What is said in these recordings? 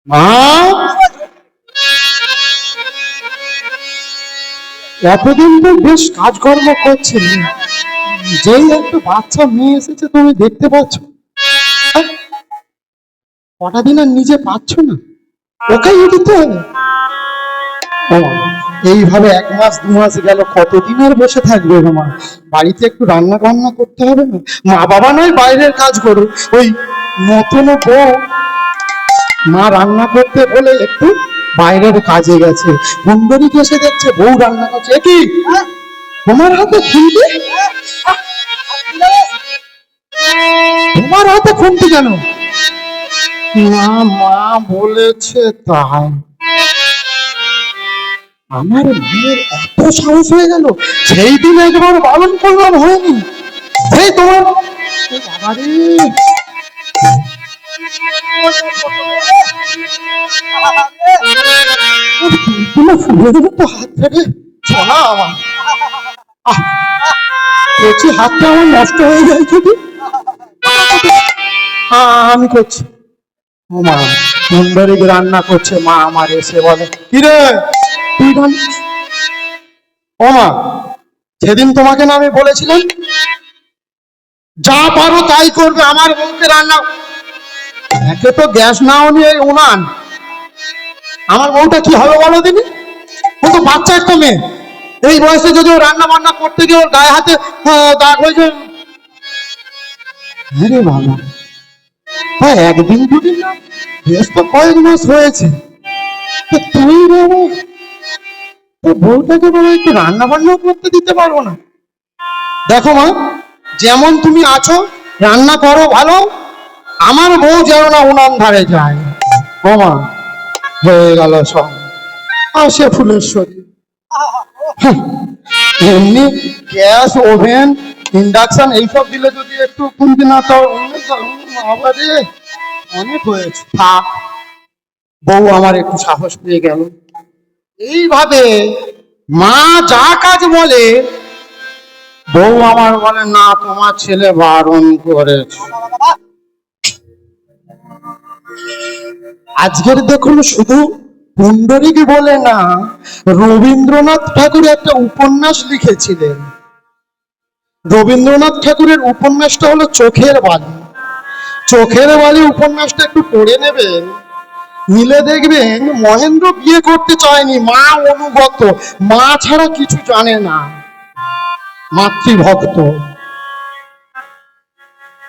মা, এতদিন তো বেশ কাজকর্ম করছিলে, যেই একটা বাচ্চা মেয়ে এসেছে তুমি দেখতে পাচ্ছ, হ্যাঁ? কটা দিন আর নিজে পাচ্ছ না, ওকেই দিতে হবে। ও মা, এইভাবে 1 মাস 2 মাস গেল, কতদিন আর বসে থাকবে গো মা? বাড়িতে একটু রান্না বান্না করতে হবে না? মা বাবা নয় বাইরের কাজ করো, ওই নতুন বউ মা রান্না করতে বলে একটু বাইরের কাজে গেছে, সুন্দরীকে এসে দেখছে বউ রান্না করছে। কি তোমার হাতে খুন্তি? তোমার হাতে খুন্তি কেন? না, মা বলেছে তাই। আমার মেয়ের এত সাহস হয়ে গেল, সেই দিন একবার বারণ করলাম, হয়নি। সেই তোমার বাবারে, তোমার ফুলের মতো হাত ধরে শোনা আমার, বলছি হাতটা আমার নষ্ট হয়ে যায় যদি। আমি করছি। ও মা, সুন্দরী রান্না করছে, মা আমার এসে বলে, কিরে তুই ও মা, সেদিন তোমাকে না আমি বলেছিলাম যা পারো তাই করবে, আমার বউকে রান্না। একে তো গ্যাস নাও নিয়ে উনান, আমার বউটা কি হবে বলো দিনি? ও তো বাচ্চা একটা মেয়ে, এই বয়সে যদি ও রান্না বান্না করতে গিয়ে ওর গায়ে হাতে দাগ হয়েছে। আরে বাবা, হ্যাঁ একদিন দুদিন না, বেশ তো কয়েক মাস হয়েছে। তুই বাবা তোর বউটাকে বাবা একটু রান্না বান্না করতে দিতে পারবো না? দেখো মা, যেমন তুমি আছো রান্না করো ভালো, আমার বউ যেন না উনান ধারে যায়। ও মা, হয়ে গেল সব, আসে ফুলেশ্বরী। এমনি গ্যাস ওভেন ইন্ডাকশন এইসব দিলে যদি একটু খুন্তি না, তাও আবারে অনেক হয়েছে। থাক, বউ আমার একটু সাহস পেয়ে গেল। এইভাবে মা যা কাজ বলে বউ আমার বলে না, তোমার ছেলে বারণ করেছে। আজকের দেখুন, শুধু পুণ্ডরিক বলে না, রবীন্দ্রনাথ ঠাকুর একটা উপন্যাস লিখেছিলেন। রবীন্দ্রনাথ ঠাকুরের উপন্যাসটা হলো চোখের বালি। চোখের বালি উপন্যাসটা একটু পড়ে নেবেন, নিলে দেখবেন মহেন্দ্র বিয়ে করতে চায়নি, মা অনুগত, মা ছাড়া কিছু জানে না, মাতৃভক্ত।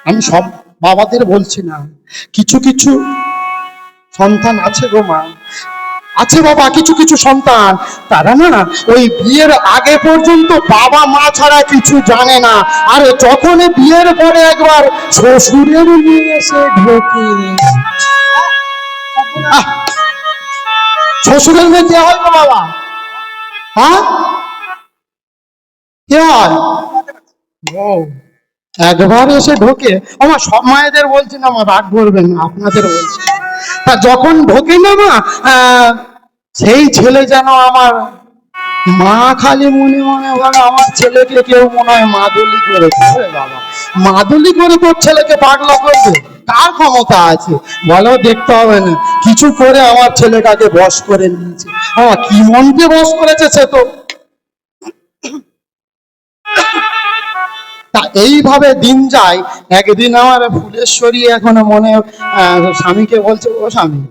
আমি সব বাবাদের বলছি না, কিছু কিছু সন্তান আছে গো মা, আছে বাবা, কিছু কিছু সন্তান তারা না ওই বিয়ের আগে পর্যন্ত বাবা মা ছাড়া কিছু জানে না, আর যখন বিয়ের পরে একবার শ্বশুরের নিয়ে এসে ঢোকে, শ্বশুরের মেয়ে কে হয় গো বাবা? হ্যাঁ, কে হয়? ও, একবার এসে ঢোকে। আমার সব মায়েদের বলছি না, আমার রাগ করবেন না, আপনাদের বলছি। তা যখন ঢোকে না মা, সেই ছেলে যেন আমার, মা খালি মনে মনে বলে আমার ছেলেকে কেউ মনে হয় মাদুলি করেছে। বাবা, মাদুলি করে তোর ছেলেকে পাগলা করবে? কার ক্ষমতা আছে বলো? দেখতে হবে না, কিছু করে আমার ছেলেটাকে বশ করে নিয়েছে। কি মনকে বশ করেছে সে তো। তা এইভাবে দিন যায়। একদিন আমার ফুলেশ্বরী এখন মনে স্বামীকে বলছে, ও স্বামী,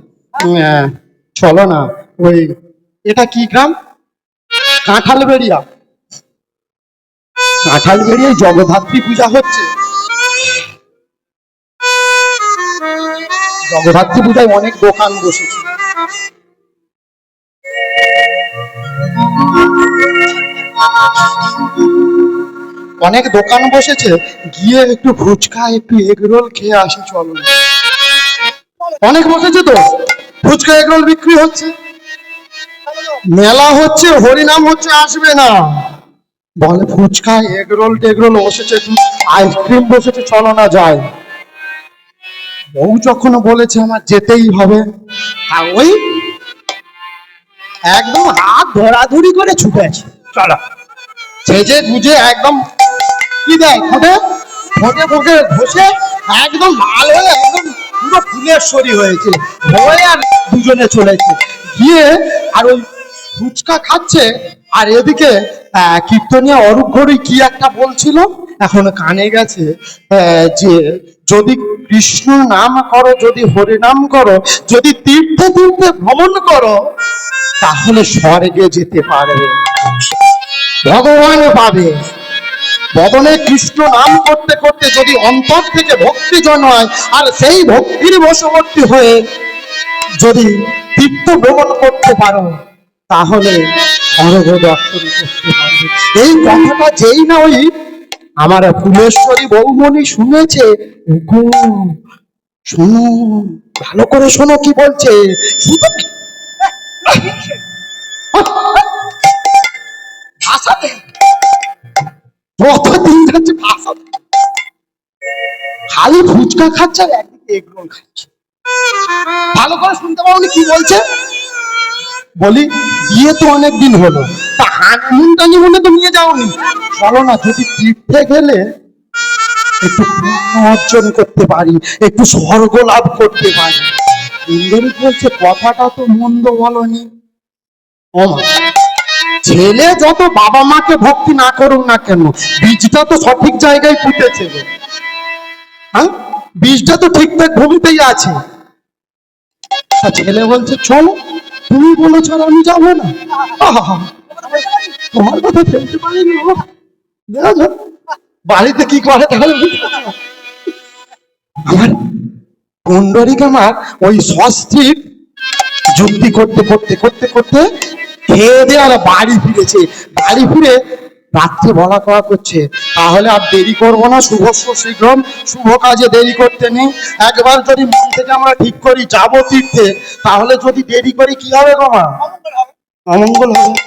চলো না, ওই এটা কি গ্রাম, কাঁঠালবেড়িয়া, কাঁঠালবেড়িয়ায় জগদ্ধাত্রী পূজা হচ্ছে। জগদ্ধাত্রী পূজায় অনেক দোকান বসেছে। অনেক দোকান বসেছে, গিয়ে একটু ফুচকা একটু এগরোল খেয়ে আসি চলো। অনেক বসেছে তো, ফুচকা এগরোল বিক্রি হচ্ছে, মেলা হচ্ছে, হরিনাম হচ্ছে, আসবে না? বলে ফুচকা এগরোল টেগরোল বসেছে, আইসক্রিম বসেছে, চলো না যাই। বউ যখন বলেছে আমার যেতেই হবে, ওই একদম হাত ধরাধরি করে ছুটেছে, চলো। সেজে গুজে একদম কি দেয় ঠোঁটে, ঠোঁটে মুখে ঘষে একদম লাল হয়ে একদম পুরো ফুলেশ্বরী হয়েছে। হয়ে আর দুজনে চলেছে গিয়ে আর ওই ফুচকা খাচ্ছে আর এদিকে কীর্তনিয়া অরূপ ঘড়ি কি একটা বলছিল এখন কানে গেছে যে যদি কৃষ্ণ নাম করো, যদি হরি নাম করো, যদি তীর্থে তীর্থে ভ্রমণ করো, তাহলে স্বর্গে যেতে পারবে, ভগবান পাবে। বদনে কৃষ্ণ নাম করতে করতে যদি অন্তর থেকে ভক্তি জন্মায় আর সেই ভক্তির বশবর্তী হয়ে যদি তীর্থ ভ্রমণ করতে পারো, তাহলে স্বর্গ দর্শন করতে পারবে। এই কথাটা যেই না ওই আমার ফুলেশ্বরী বৌমণি শুনেছে, শোনো ভালো করে শোনো কি বলছে, খালি ফুচকা খাচ্ছে আর একদিকে এগ রোল খাচ্ছে। ভালো করে শুনতে পারো কি বলছে? বলি বিয়ে তো অনেকদিন হলো, তা হানিমুন টানিমুনে তো নিয়ে যাওনি, চলো না যদি তীর্থে গেলে একটু পুণ্য অর্জন করতে পারি, একটু স্বর্গ লাভ করতে পারি। ইন্দ্রিক বলছে কথাটা তো মন্দ বলনি। ও মা, ছেলে যত বাবা মাকে ভক্তি না করুক না কেন, বীজটা তো সঠিক জায়গায় ফুটেছে, হ্যাঁ বীজটা তো ঠিকঠাক ভূমিতেই আছে। ছেলে বলছে চলো, তুমি বলেছ আর আমি যাবো না, তোমার কথা ফেলতে পারিনি। বাড়িতে কি করে তাহলে আমার পুণ্ডরিক আমার ওই ষষ্ঠীর যুক্তি করতে করতে করতে করতে খেয়ে দিয়ে আর বাড়ি ফিরেছে। বাড়ি ফিরে রাত্রে বলা কওয়া করছে, তাহলে আর দেরি করবো না, শুভস্য শীঘ্রম, শুভ কাজে দেরি করতে নেই। একবার যদি মন থেকে আমরা ঠিক করি যাবো তীর্থে, তাহলে যদি দেরি করি কি হবে গো মা? অমঙ্গল হবে।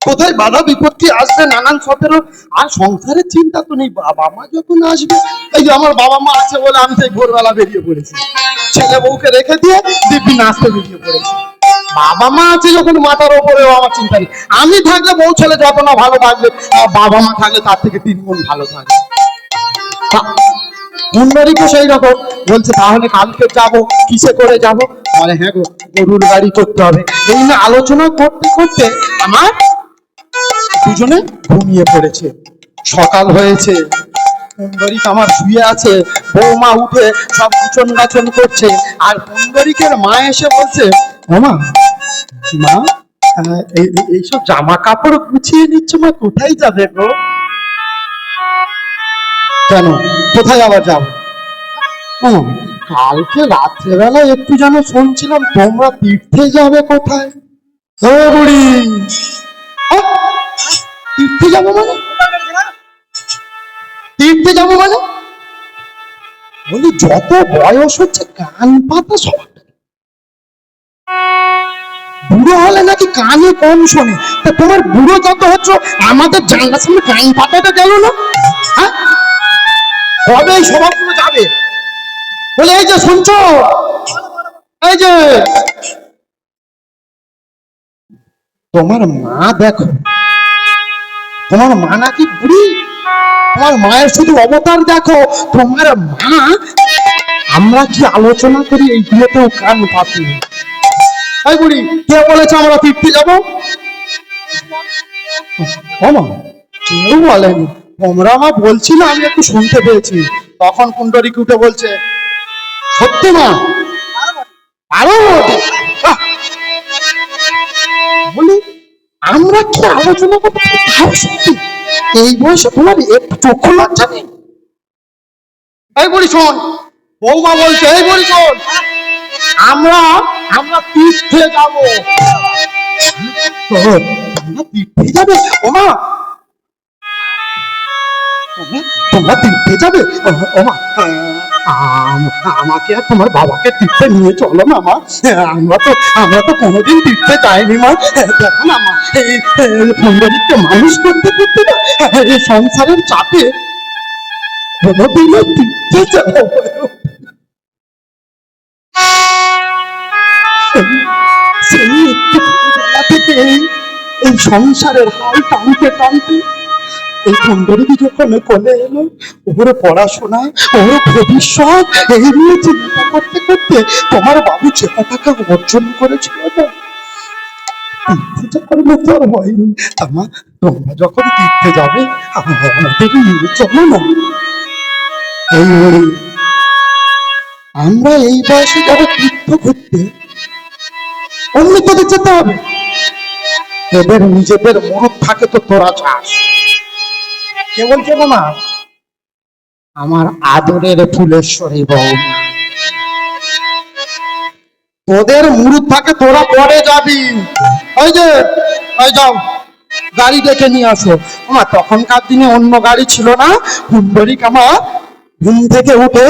কোথায় বাধা বিপত্তি আসবে নানান সতেরো, আর সংসারের চিন্তা তো নেই। বাবা মা যখন আসবে, এই যে আমার বাবা মা আছে বলে আমি সেই ভোরবেলা বেরিয়ে পড়েছি, ছেলে বউকে রেখে দিয়ে দিব্যি নাচতে বেরিয়ে পড়েছি। বাবা মা আছে যখন মাথার ওপরেও আমার চিন্তা নেই। আমি থাকলে বউ ছেলে যত না ভালো থাকবে, বাবা মা থাকলে তার থেকে 3 গুণ ভালো থাকবে। মুন্ডারিকে সেই রকম বলছে, তাহলে কালকে যাব, কিসে করে যাব? বলে হ্যাঁ গো, গরুর গাড়ি করতে হবে। এই না আলোচনা করতে করতে আমার দুজনে ঘুমিয়ে পড়েছে। সকাল হয়েছে, পুণ্ডরিক আমার শুয়ে আছে, বৌমা উঠে সব গুছন গাছন করছে, আর পুণ্ডরিকের মা এসে বলছে, মা মা এইসব জামা কাপড় গুছিয়ে নিচ্ছ, মা কোথায় যাবে গো? কেন কোথায় আবার যাবো? কালকে রাত্রেবেলা একটু যেন শুনছিলাম তোমরা তীর্থে যাবে, কোথায়? বুড়ি তীর্থে যাবো মানে? তীর্থে যাবো মানে? বলি যত বয়স হচ্ছে কান পাতা সব, বুড়ো হলে নাকি কানে কম শোনে। তা তোমার বুড়ো যত হচ্ছে আমাদের জানলার সামনে কান পাতাটা গেল না? হ্যাঁ কবে এই স্বভাবগুলো যাবে? বলে এই যে শুনছো, এই যে তোমার মা দেখো, তোমার মা নাকি বুড়ি, তোমার মায়ের শুধু অবতার দেখো। তোমার মা, আমরা কি আলোচনা করি এইগুলোতেও কান পাতি। এই বুড়ি কে বলেছে আমরা তীর্থে যাবো? কেউ বলেনি, তোমরা মা বলছিল, আমি একটু শুনতে পেয়েছি। তখন পুণ্ডরিক উঠে বলছে, সত্যি মা? আরো বলি আমরা কি আলোচনা করতে তাও সত্যি? এই বয়সে তোমার একটু চক্ষু লজ্জা নেই? এই বলি শোন, বৌমা বলছে, এই বলি শোন, আমরা আমরা তীর্থে যাবো। তীর্থে যাবে? ওমা তোমরা তীর্থে যাবে? ওমা আমাকে আর তোমার বাবাকে তীর্থে নিয়ে চলো না মা। আমরা তো কোনোদিন তীর্থে যাইনি মা। দেখো না মা, এই পুণ্ডরিককে মানুষ করতে করতে না এই সংসারের চাপে কোনোদিনও তীর্থে যাবো। সেই একটু বেলা থেকে এই সংসারের হাল টানতে টানতে এই পুণ্ডরীকে যখন কোলে এলো, ওর পড়াশোনা, ওর ভবিষ্যৎ এই নিয়ে চিন্তা করতে করতে তোমার বাবু যে টাকা অর্জন করেছিল না, যাওয়ার মতো আর হয়নি। তোমরা যখন তীর্থে যাবে আমাদের নিয়ে চলো না। এই আমরা এই বয়সে যাবো তীর্থ ঘুরতে, অন্য তোদের যেতে হবে? এদের নিজেদের মুরুদ থাকে তো তোরা চাস। কে বলছে না? আমার আদরের ফুলেশ্বরী বৌমা। তোদের মুরুদ থাকে, তোরা পরে যাবি। ওই যে ওই যাও, গাড়ি ডেকে নিয়ে আসো। আমার তখনকার দিনে অন্য গাড়ি ছিল না। পুণ্ডরীক আমার ঘুম থেকে উঠে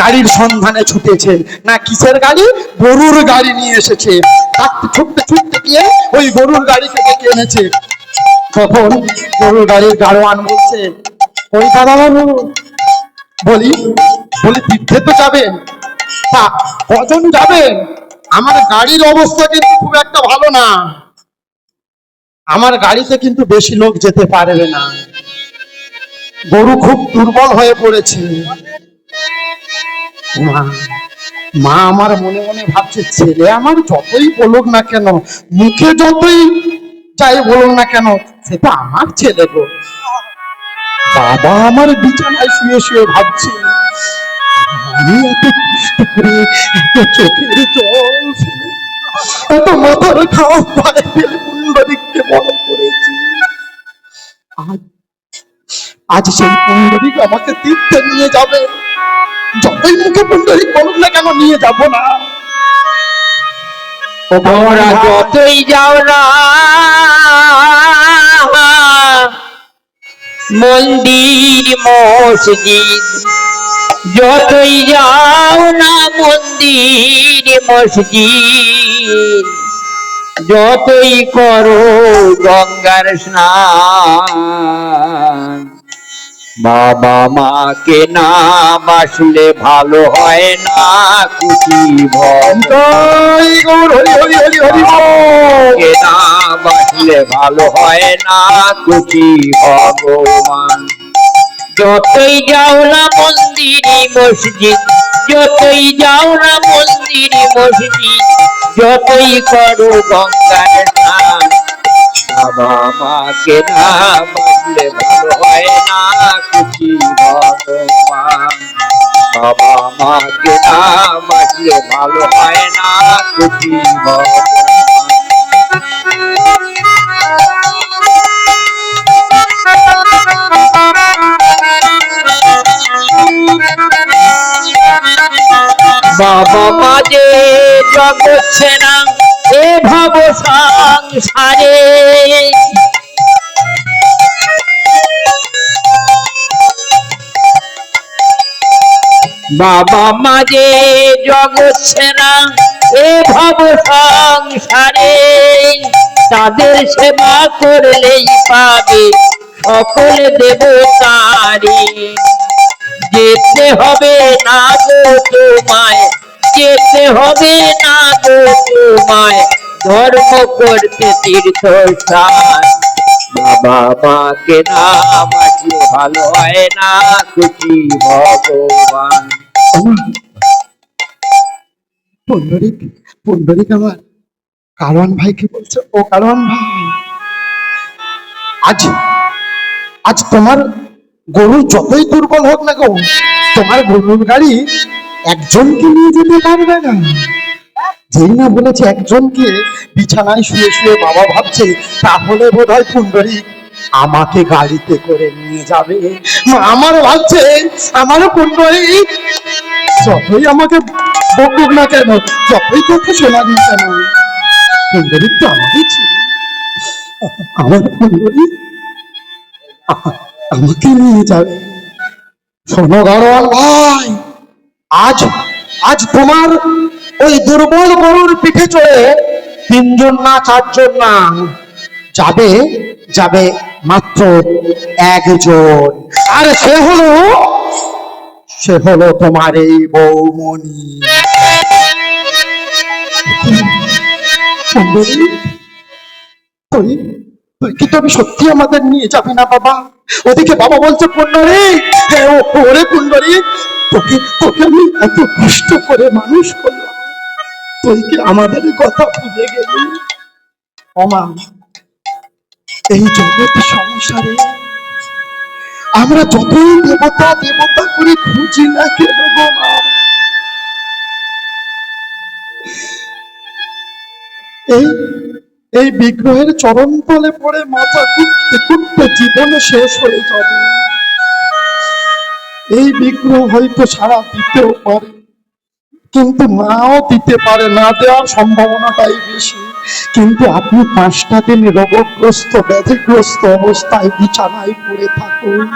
গাড়ির সন্ধানে ছুটেছে। না কিসের গাড়ি? গরুর গাড়ি নিয়ে এসেছে। ছুটতে ছুটতে গিয়ে ওই গরুর গাড়িকে ডেকে এনেছে। তখন গরুর গাড়ির গাড়োয়ান বলছে, ওই দাদা বাবু, বলি তীর্থে তো যাবেন, তা কজন যাবেন? আমার গাড়ির অবস্থা কিন্তু খুব একটা ভালো না, আমার গাড়িতে কিন্তু বেশি লোক যেতে পারবে না, গরু খুব দুর্বল হয়ে পড়েছে। মা আমার মনে মনে ভাবছে, ছেলে আমার যতই বলুক না কেন, মুখে যতই যাই বলুক না কেন, সেটা আমার ছেলে গো। বাবা আমার বিছানায় শুয়ে শুয়ে ভাবছে, আমি এত কষ্ট করে, এত চোখের জল ফেলে, এত মাথার খাওয়া পায়ে ফেলে পুণ্ডরীককে বড় করেছি। আজ সেই পুণ্ডরীক আমাকে তীর্থে নিয়ে যাবে। যতই মুখে পুণ্ডরীক বলুক না কেন, নিয়ে যাব না। তোমরা যতই যাও না মন্দির মসজিদ, যতই যাও না মন্দির মসজিদ, যতই করো গঙ্গার স্নান, বাবা মাকে না বাসলে ভালো হয় না খুশি কে না বাসলে ভালো হয় না খুশি ভগবান। যতই যাও না মন্দিরে মসজিদ, যতই যাও না মন্দিরে মসজিদ, যতই করো গঙ্গার স্নান, বাবা মাকে না বাসলে ভালো হয় না খুশি ভগবান। বাবা মাকে না বাসলে ভালো হয় না খুশি ভগবান। বাবা মাঝে জগৎ সেনা এ ভব সংসারে, বাবা মাঝে জগৎ সেনা এ ভব সংসারে, তাদের সেবা করলেই পাবে সকল দেবতারে। যেতে হবে না গো তোমায়, যেতে হবে না গো তোমায়, ধর্ম করতে তীর্থস্থান, বাবা মাকে না বাসলে ভালো হয় না খুশি ভগবান। পুণ্ডরীক আমার কারওয়ান ভাইকে বলছে, ও কারওয়ান ভাই, আজ তোমার গরু যতই দুর্বল হোক না গো, তোমার গরুর গাড়ি একজনকে নিয়ে যেতে পারবে না। যেই না বলেছে একজনকে, বিছানায় শুয়ে শুয়ে বাবা ভাবছে, তাহলে বোধ হয় পুণ্ডরীক আমাকে গাড়িতে করে নিয়ে যাবে। আমার ভাবছে, আমারও পুণ্ডরীক যতই আমাকে বকুক না কেন, যতই কথা শোনাক না কেন, পুণ্ডরীক তো আমারই ছিল। আমার পুণ্ডরীক আমাকে নিয়ে যাবে। শোনো গাড়োয়াল ভাই, আজ তোমার ওই দুর্বল গরুর পিঠে চড়ে তিনজন না চারজন না, যাবে মাত্র একজন, আর সে হলো তোমার এই বৌমণি। তুই কি তবে সত্যি আমাদের নিয়ে যাবি না বাবা? ওদিকে বাবা বলছে কুণ্ডরী, হ্যাঁ ওরে কুণ্ডরী, তোকে তোকে আমি এত কষ্ট করে মানুষ করলাম, তুই কি আমাদের কথা ভুলে গেলি? ওমা, এই জগৎ সংসারে আমরা যতই দেবতা দেবতা করে খুঁজি না কেন গো মা, এই এই বিগ্রহের চরণ তলে পড়ে মাথা কুটতে কুটতে জীবন শেষ হয়ে যাবে। এই বিগ্রহ হয়তো সারা দিতেও পারে, কিন্তু নাও দিতে পারে, না দেওয়ার সম্ভাবনাটাই বেশি। কিন্তু আপনি 5টা দিন রোগগ্রস্ত ব্যাধিগ্রস্ত অবস্থায় বিছানায় পড়ে থাকুন,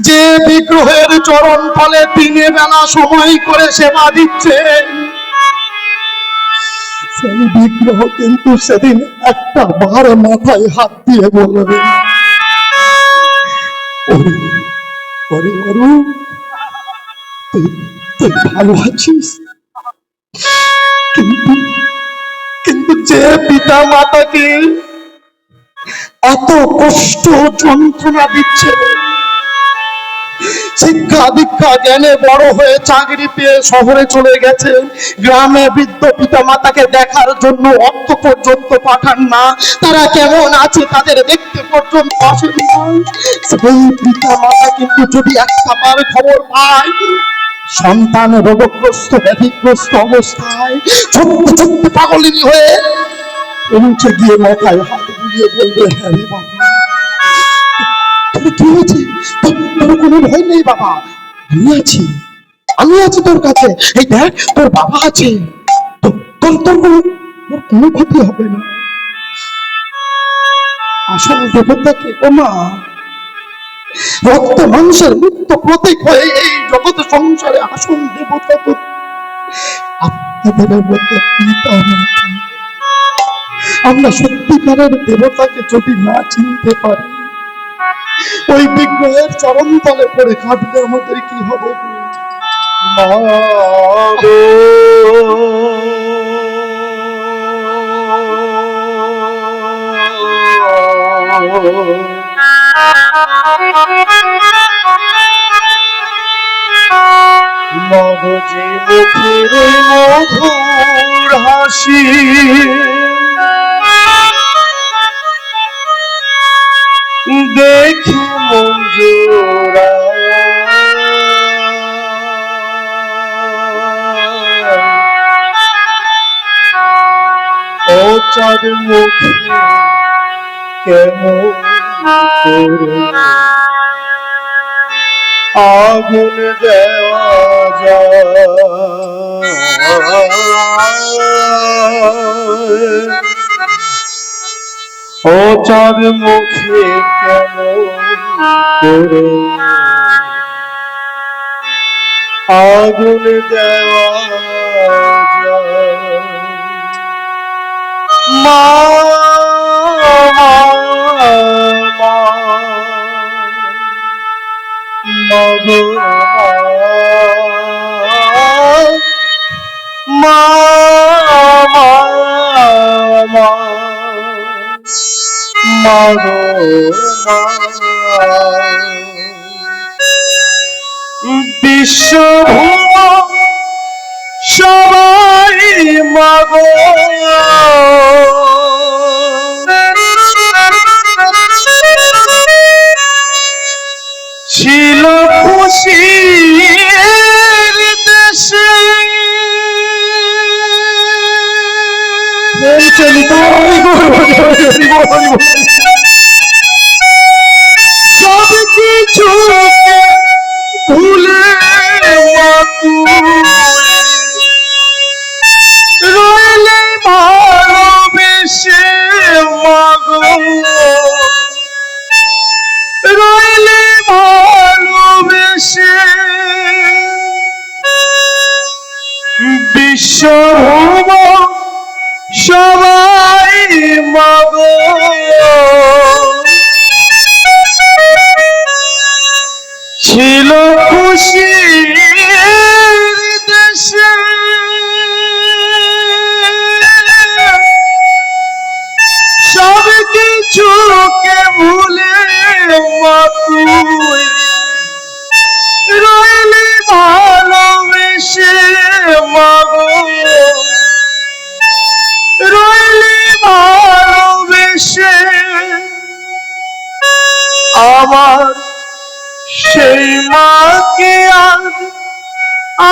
যে বিগ্রহের চরণ তলে দিনে বেলা সময় করে সেবা দিচ্ছে, সেই বিগ্রহ কিন্তু সেদিন একটা বার মাথায় হাত দিয়ে বলবে, ওরে ওরে অরূপ, তুই তুই ভালো আছিস? কিন্তু কিন্তু যে পিতা মাতাকে এত কষ্ট যন্ত্রণা দিচ্ছে, শিক্ষা দীক্ষা জ্ঞানে বড় হয়ে চাকরি পেয়ে শহরে চলে গেছে, গ্রামে বৃদ্ধ পিতা মাতাকে দেখার জন্য অর্থ পর্যন্ত পাঠান না, তারা কেমন আছে তাদের দেখতে পর্যন্ত আসেন না, সেই পিতা মাতা কিন্তু যদি একটা বার খবর পায় সন্তান রোগগ্রস্ত ব্যাধিগ্রস্ত অবস্থায় ছোট্ট ছোট্ট পাগলিনী হয়ে পৌঁছে গিয়ে মাথায় হাত বুলিয়ে বলবে, হ্যাঁ রে বাবা, কি হয়েছে? তোর কোনো ভয় নেই বাবা, আমি আছি তোর কাছে, এই দেখ তোর বাবা আছে, তোর কোনো ক্ষতি হবে না। আসল দেবতাকে ও মা, রক্ত মাংসের মুক্ত প্রতীক হয়ে এই জগৎ সংসারে আসল দেবতা তো আপনাদের মতো পিতা মাতা। আমরা সত্যিকারের দেবতাকে যদি না চিনতে পারি, ওই বিগ্রহের চরণ তলে পড়ে কাঁদলে আমাদের কি হবে? মগজে মুখের মধুর হাসি, দেখে মন জোড়ায়, ও চাঁদ মুখে কেমন করে আগুন দেওয়া যায়, ও চাঁদ মুখে কেমন করে আগুন দেওয়া যায়, মা মগো মা মাগো বিশ্বভূম সবাই মাগো ছিল খুশির দেশে, সব কিছু ভুলে রইলে ভালোবেসে মাগো, রইলে ভালোবেসে বিশ্বভূম সবাই মাগো, ছিল খুশির দেশে, সব কিছু কিছুকে ভুলে মা তুই রইলি ভালোবেসে মাগো, রইলি ভালোবেসে আমার সেই মাকে আজ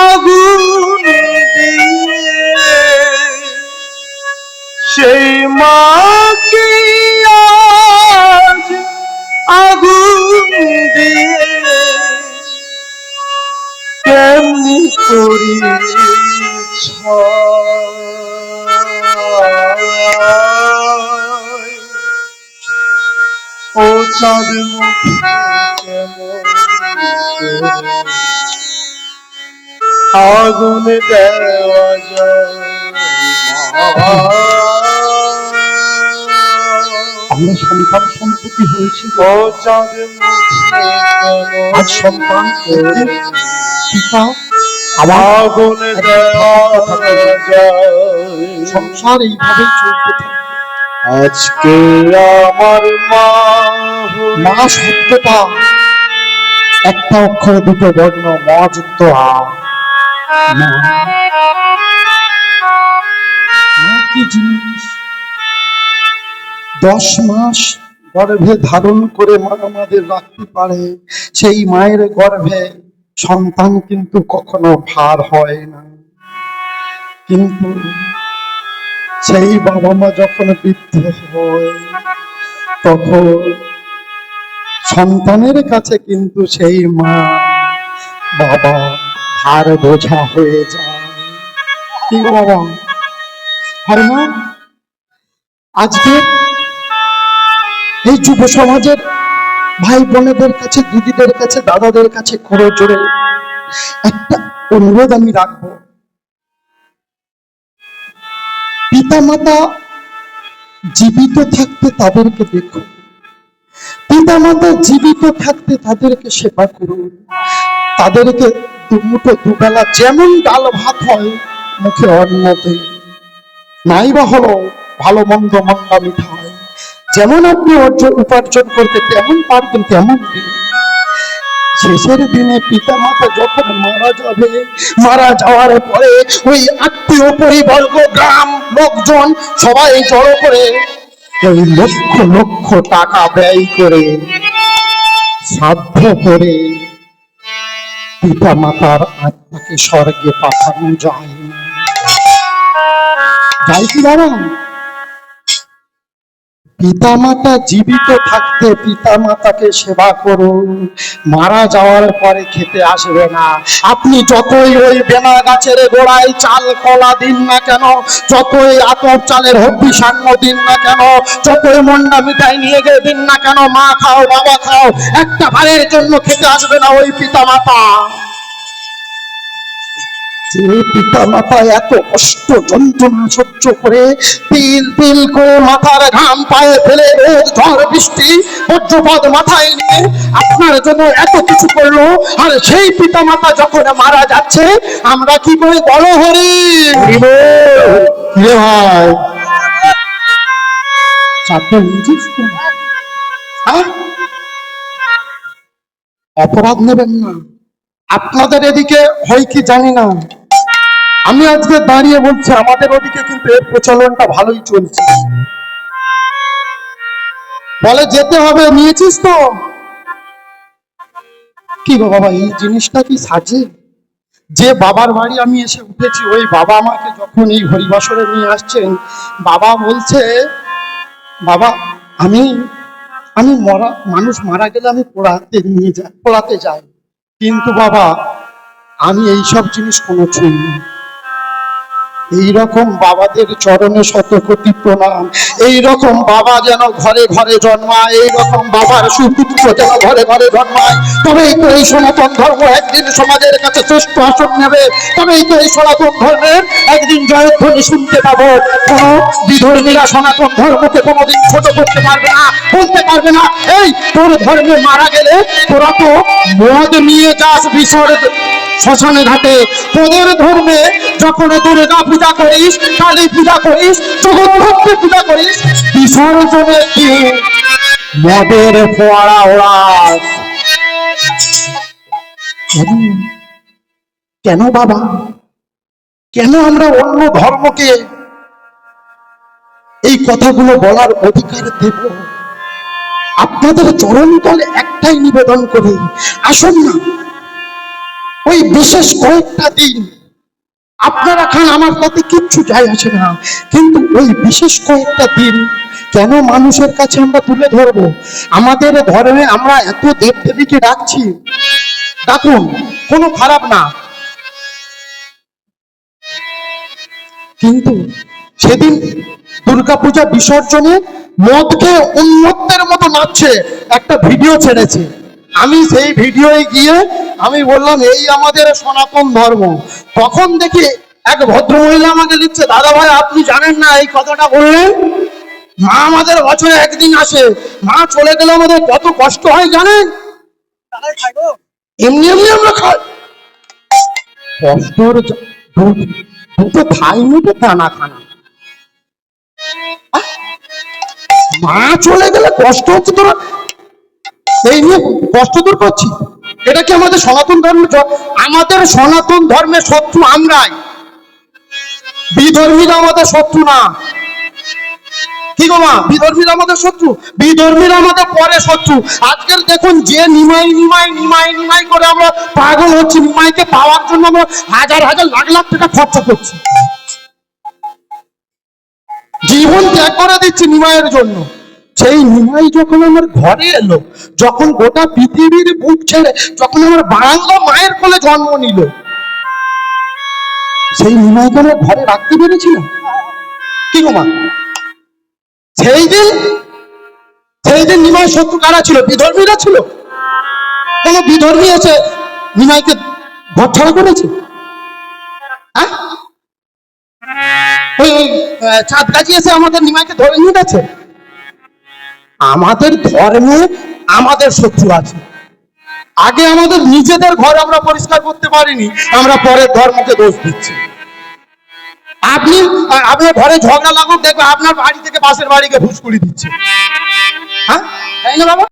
আগুন দিয়ে, সেই মাকে আজ আগুন দিয়ে কেমনি করি ছাই। ও চাঁদ মুখে কেমন আগুন দেওয়া যায়। আমরা সন্তান সম্পত্তি হয়েছি, ও চাঁদ মুখে আজ সন্তান পিতা আগুন দেওয়া যায়। সংসার এইভাবেই চলতে থাকে। আজকে আমার মা মা শব্দটা একটা অক্ষরে দুটো বর্ণ, ম যুক্ত আ। মা কি জিনিস? 10 মাস গর্ভে ধারণ করে মা আমাদের রাখতে পারে। সেই মায়ের গর্ভে সন্তান কিন্তু কখনো ভার হয় না, কিন্তু সেই বাবা মা যখন বৃদ্ধ হয় তখন সন্তানের কাছে কিন্তু সেই মা বাবা ভার বোঝা হয়ে যায়। কি গো বাবা, হয় না? আজকে এই যুব সমাজের ভাই বোনেদের কাছে, দিদিদের কাছে, দাদাদের কাছে করে জোরে একটা অনুরোধ আমি রাখবো। পিতা মাতা জীবিত থাকতে তাদেরকে দেখুন, পিতা মাতা জীবিত থাকতে তাদেরকে সেবা করুন, তাদেরকে দুমুঠো দুবেলা যেমন ডাল ভাত হয় মুখে অন্ন দিন, নাই বা হলো ভালো মন্দ মন্দা মিঠাই, যেমন আপনি উপার্জন করতে তেমন পারবেন তেমন দিন। শেষের দিনে পিতা মাতা যখন মারা যাবে, মারা যাওয়ার পরে ওই আত্মীয় পরিবর্গ, গ্রাম লোকজন সবাই জড়ো করে ওই লক্ষ লক্ষ টাকা ব্যয় করে শ্রাদ্ধ করে পিতা মাতার আত্মাকে স্বর্গে পাঠানো যায় না। যাই কি বাবা? পিতা মাতা জীবিত থাকতে পিতা মাতাকে সেবা করুন, মারা যাওয়ার পরে খেতে আসবে না। আপনি যতই ওই বেনা গাছের গোড়ায় চাল কলা দিন না কেন, যতই আতপ চালের হব্বি সান্ন দিন না কেন, যতই মন্ডা মিঠাই নিয়ে গিয়ে দিন না কেন, মা খাও বাবা খাও, একটা ভারের জন্য খেতে আসবে না ওই পিতা মাতা। যে পিতা মাতা এত কষ্ট যন্ত্রণা সহ্য করে তিল তিল করে মাথার ঘাম পায়ে ফেলে রোদ ঝড় বৃষ্টি বজ্রপাত মাথায় নিয়ে আপনার জন্য এত কিছু করলো, আর সেই পিতা মাতা যখন মারা যাচ্ছে আমরা কি করে বলো হরি ভাই চারটে বুঝিস তো? অপরাধ নেবেন না। আপনাদের এদিকে হয় কি জানি না, আমি আজকে দাঁড়িয়ে বলছি আমাদের ওদিকে কিন্তু এর প্রচলনটা ভালোই চলছে। বলে যেতে হবে, নিয়েছিস তো? কি গো বাবা, এই জিনিসটা কি সাজে? যে বাবার বাড়ি আমি এসে উঠেছি, ওই বাবা আমাকে যখন এই হরিবাসরে নিয়ে আসছেন, বাবা বলছে বাবা আমি মানুষ মারা গেলে আমি পোড়াতে যাই, কিন্তু বাবা আমি এইসব জিনিস কোনো ছুঁই না। এইরকম বাবাদের চরণে শতকোটি প্রণাম। এইরকম বাবা যেন ঘরে ঘরে জন্মায়, এইরকম বাবার সুপুত্র যেন ঘরে ঘরে জন্মায়, তবেই তো এই সনাতন ধর্ম একদিন সমাজের কাছে শ্রেষ্ঠ আসন নেবে, তবেই তো এই সনাতন ধর্মের একদিন জয়ধ্বনি শুনতে পাবো। কোন বিধর্মীরা সনাতন ধর্মকে কোনোদিন ছোট করতে পারবে না, বলতে পারবে না এই তোর ধর্মে মারা গেলে তোরা তো মদ নিয়ে যাস শ্মশানে ঘাটে তোদের ধর্মে যখন দুর্গা পূজা করিস, কালী পূজা করিস, জগন্নাথের পূজা করিস, বিসর্জনের দিন মদের ফোয়ারা ওড়াস। কেন বাবা, কেন আমরা অন্য ধর্মকে এই কথাগুলো বলার অধিকার দেব? আপনাদের চরণ তলে একটাই নিবেদন করি, আসুন না ওই বিশেষ কয়েকটা দিন আপনারা খান, আমার তাতে কিচ্ছু যায় আসে না, কিন্তু ওই বিশেষ কয়েকটা দিন কেন মানুষের কাছে আমরা তুলে ধরবো? আমাদের ধর্মে আমরা এত দেবদেবীকে ডাকছি, ডাকুন, কোনো খারাপ না, কিন্তু সেদিন দুর্গাপূজা বিসর্জনে মদকে উন্মত্তের মতো নাচছে, একটা ভিডিও ছেড়েছে। আমি সেই ভিডিওয়ে গিয়ে আমি বললাম এই আমাদের সনাতন ধর্ম। তখন দেখি এক ভদ্রমহিলা আমাকে লিখছে, দাদা ভাই আপনি জানেন না এই কথাটা বললেন, মা আমাদের বছরে একদিন আসে, মা চলে গেলে আমাদের কত কষ্ট হয় জানেন, এমনি এমনি আমরা খাই, কষ্টর দুটো ভাই মিটে দানা খানা, মা চলে গেলে কষ্ট হচ্ছে, তোরা এই নিয়ে কষ্ট দূর করছি। এটা কি আমাদের সনাতন ধর্ম? আমাদের সনাতন ধর্মের শত্রু আমরাই, বিধর্মীরা আমাদের শত্রু না। কি গো মা, বিধর্মীরা আমাদের শত্রু? বিধর্মীরা আমাদের পরে শত্রু। আজকাল দেখুন যে নিমাই করে আমরা পাগল হচ্ছি, নিমাইকে পাওয়ার জন্য আমরা হাজার হাজার লাখ লাখ টাকা খরচা করছি, জীবন ত্যাগ করে দিচ্ছি নিমাইয়ের জন্য। সেই নিমাই যখন আমার ঘরে এলো, যখন গোটা পৃথিবীর বুক ছেড়ে যখন আমার বাংলা মায়ের কোলে জন্ম নিল, সেই নিমাইকে আমার ঘরে রাখতে পেরেছিলাম? কি গো মা, সেই দিন নিমাইয়ের শত্রু কারা ছিল? বিধর্মীরা ছিল। কোন বিধর্মী এসে নিমাইকে ঘর ছাড়া করেছে? হ্যাঁ, ওই চাঁদ গাছি এসে আমাদের নিমাইকে ধরে নিয়ে গেছে? আমাদের ধর্মে আমাদের শত্রু আছে। আগে আমাদের নিজেদের ঘর আমরা পরিষ্কার করতে পারিনি, আমরা পরের ধর্মকে দোষ দিচ্ছি। আপনার ঘরে ঝগড়া লাগুক, দেখবে আপনার বাড়ি থেকে পাশের বাড়িকে ঘুষকুড়ি দিচ্ছে। হ্যাঁ, তাই না বাবা?